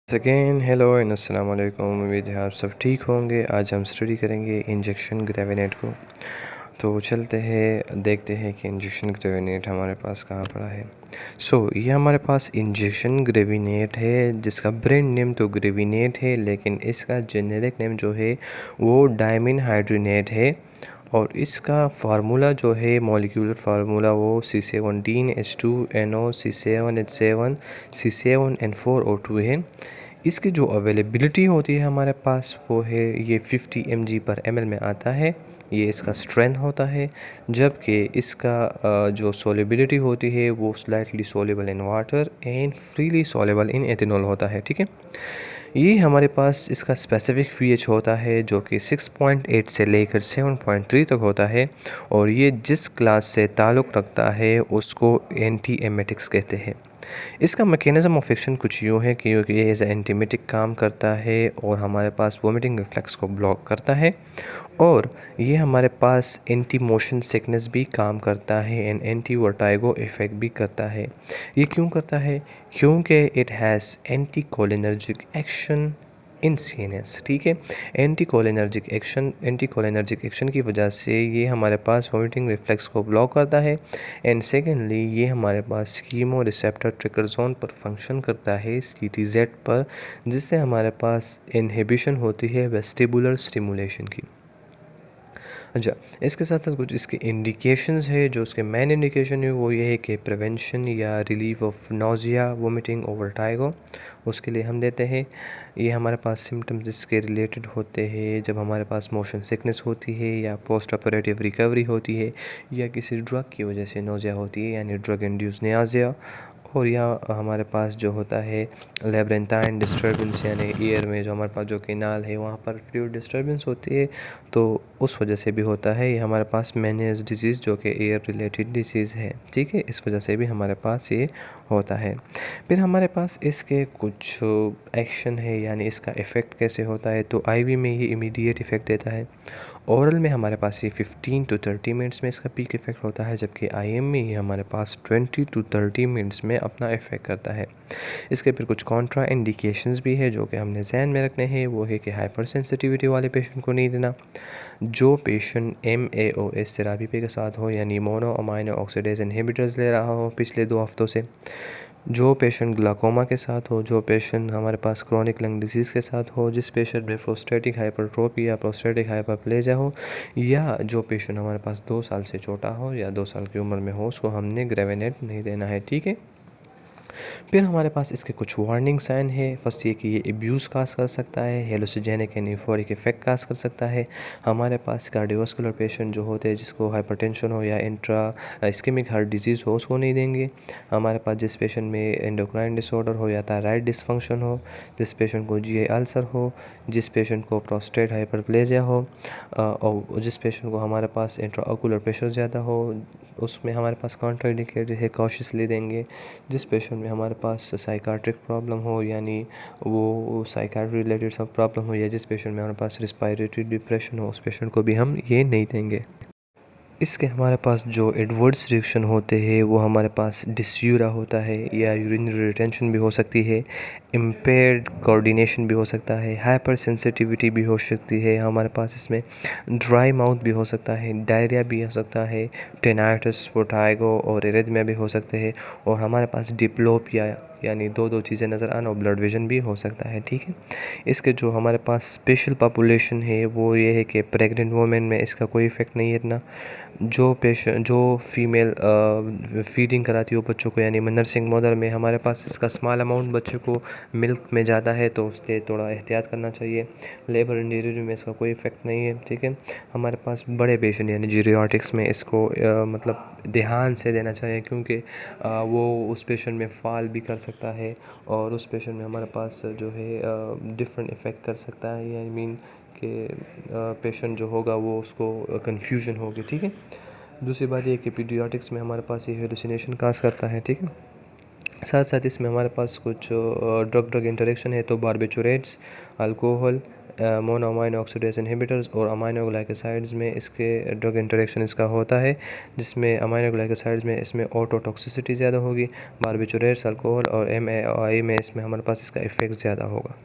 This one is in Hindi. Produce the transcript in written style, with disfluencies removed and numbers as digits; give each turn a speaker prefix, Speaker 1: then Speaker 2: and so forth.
Speaker 1: अगेन हेलो एंड अस्सलाम वालेकुम। उम्मीद है आप सब ठीक होंगे। आज हम स्टडी करेंगे इंजेक्शन ग्रेविनेट को। तो चलते हैं देखते हैं कि इंजेक्शन ग्रेविनेट हमारे पास कहाँ पड़ा है। ये हमारे पास इंजेक्शन ग्रेविनेट है जिसका ब्रांड नेम तो ग्रेविनेट है, लेकिन इसका जेनेरिक नेम जो है वो डायमिन हाइड्रोनेट है। और इसका फार्मूला जो है मॉलिक्यूलर फार्मूला वो C17H2NO, C7H7, C7N4O2 है। इसकी जो अवेलेबिलिटी होती है हमारे पास वो है ये 50 mg/ml में आता है। ये इसका स्ट्रेंथ होता है, जबकि इसका जो सोलेबिलिटी होती है वो slightly soluble in water and freely soluble in ethanol होता है। ठीक है, ये हमारे पास इसका स्पेसिफिक पीएच होता है जो कि 6.8 से लेकर 7.3 तक होता है। और ये जिस क्लास से ताल्लुक़ रखता है उसको एंटी एमेटिक्स कहते हैं। इसका मैकेनिज़्म ऑफ एक्शन कुछ यूँ है कि ये एज एंटीमेटिक काम करता है और हमारे पास वोमिटिंग रिफ्लेक्स को ब्लॉक करता है। और ये हमारे पास एंटी मोशन सिकनेस भी काम करता है एंड एंटी वर्टाइगो इफ़ेक्ट भी करता है। ये क्यों करता है? क्योंकि it has anti cholinergic action in CNS. ठीक है, एंटी कोलिनर्जिक एक्शन की वजह से ये हमारे पास वोमिटिंग रिफ्लेक्स को ब्लॉक करता है। एंड सेकेंडली ये हमारे पास कीमो रिसेप्टर ट्रिगर जोन पर फंक्शन करता है CTZ पर, जिससे हमारे पास इनहिबिशन होती है वेस्टिबुलर स्टिमुलेशन की। अच्छा, इसके साथ साथ कुछ इसके इंडिकेशंस है। जो उसके मेन इंडिकेशन है वो ये है कि प्रिवेंशन या रिलीफ ऑफ नोजिया, वोमिटिंग और वर्टाइगो, उसके लिए हम देते हैं। ये हमारे पास सिम्टम्स इसके रिलेटेड होते हैं जब हमारे पास मोशन सिकनेस होती है या पोस्ट ऑपरेटिव रिकवरी होती है या किसी ड्रग की वजह से नोजिया होती है यानी ड्रग इंड्यूस नियाजिया। और यहाँ हमारे पास जो होता है लेब्रेंटाइन डिस्टर्बेंस, यानी ईयर में जो हमारे पास जो केनाल है वहाँ पर फ्लूइड डिस्टर्बेंस होती है, तो उस वजह से भी होता है। ये हमारे पास मेनियस डिजीज़ जो कि एयर रिलेटेड डिजीज़ है। ठीक है, इस वजह से भी हमारे पास ये होता है। फिर हमारे पास इसके कुछ एक्शन है, यानी इसका इफ़ेक्ट कैसे होता है। तो आईवी में ये इमीडिएट इफ़ेक्ट देता है। ओरल में हमारे पास ये 15 to 30 मिनट्स में इसका पीक इफ़ेक्ट होता है, जबकि आईएम में ये हमारे पास 20 to 30 मिनट्स में अपना इफ़ेक्ट करता है। इसके फिर कुछ कॉन्ट्रा इंडिकेशंस भी है जो कि हमने जहन में रखने हैं। वो है कि हाइपर सेंसिटिविटी वाले पेशेंट को नहीं देना। जो पेशेंट MAOS थेरेपी के साथ हो, यानी मोनो अमाइनो ऑक्सीडेज इनहिबिटर्स ले रहा हो पिछले 2 हफ्तों से, जो पेशेंट ग्लाकोमा के साथ हो, जो पेशेंट हमारे पास क्रोनिक लंग डिजीज़ के साथ हो, जिस पेशेंट में प्रोस्टेटिक हाइपरट्रोफी या प्रोस्टेटिक हाइपरप्लेजिया हो, या जो पेशेंट हमारे पास 2 साल से छोटा हो या 2 साल की उम्र में हो, उसको हमने ग्रेविनेट नहीं देना है। ठीक है, फिर हमारे पास इसके कुछ वार्निंग साइन है। फर्स्ट ये कि ये एब्यूज़ काज कर सकता है, हेलुसिजेनिक एंड यूफोरिक इफेक्ट काज कर सकता है। हमारे पास कार्डियोवास्कुलर पेशेंट जो होते हैं जिसको हाइपरटेंशन हो या इंट्रा इस्केमिक हार्ट डिजीज़ हो, उसको नहीं देंगे। हमारे पास जिस पेशेंट में एंडोक्राइन डिसऑर्डर हो या थायराइड डिसफंक्शन हो, जिस पेशेंट को GI अल्सर हो, जिस पेशेंट को प्रोस्टेट हाइपरप्लेजिया हो, और जिस पेशेंट को हमारे पास इंट्राओकुलर प्रेशर ज़्यादा हो, उसमें हमारे पास कॉन्ट्राइंडिकेटेड है, कॉशियसली देंगे। जिस पेशेंट में हमारे पास साइकाट्रिक प्रॉब्लम हो, यानी वो साइकाट्री रिलेटेड सब प्रॉब्लम हो, या जिस पेशेंट में हमारे पास रिस्पायरेटरी डिप्रेशन हो, उस पेशेंट को भी हम ये नहीं देंगे। इसके हमारे पास जो एडवर्स रिएक्शन होते हैं वो हमारे पास डिस्यूरा होता है या यूरिनरी रिटेंशन भी हो सकती है, इम्पेयर्ड कोऑर्डिनेशन भी हो सकता है, हाइपर सेंसिटिविटी भी हो सकती है। हमारे पास इसमें ड्राई माउथ भी हो सकता है, डायरिया भी हो सकता है, टेनाइटिस, वर्टिगो और एरिथमिया भी हो सकते हैं। और हमारे पास डिप्लोपिया, यानी दो चीज़ें नज़र आना, और ब्लड विजन भी हो सकता है। ठीक है, इसके जो हमारे पास स्पेशल पॉपुलेशन है वो ये है कि प्रेग्नेंट वुमेन में इसका कोई इफ़ेक्ट नहीं है इतना। जो फीमेल फीडिंग कराती हो बच्चों को, यानी नर्सिंग मदर में हमारे पास इसका स्मॉल अमाउंट बच्चे को मिल्क में ज़्यादा है तो उससे थोड़ा एहतियात करना चाहिए। लेबर एंड डिलीवरी में इसका कोई इफ़ेक्ट नहीं है। ठीक है, हमारे पास बड़े पेशेंट यानी जीरियाट्रिक्स में इसको मतलब ध्यान से देना चाहिए, क्योंकि वो उस पेशेंट में फाल भी कर सकता है और उस पेशेंट में हमारे पास जो है डिफरेंट इफ़ेक्ट कर सकता है। आई मीन कि पेशेंट जो होगा वो उसको कन्फ्यूजन होगी। ठीक है, दूसरी बात ये कि पीडियाट्रिक्स में हमारे पास ये हेलुसिनेशन काज करता है। ठीक है, साथ साथ इसमें हमारे पास कुछ ड्रग इंटरेक्शन है, तो barbiturates, alcohol, mono amino oxidase inhibitors और अमाइनो ग्लाइकोसाइड्स में इसके ड्रग इंटरेक्शन इसका होता है, जिसमें अमाइनो ग्लाइकोसाइड्स में इसमें ऑटोटॉक्सिसिटी ज़्यादा होगी, बारबिटूरेट्स अल्कोहल और MAOI में इसमें हमारे पास इसका इफ़ेक्ट ज़्यादा होगा।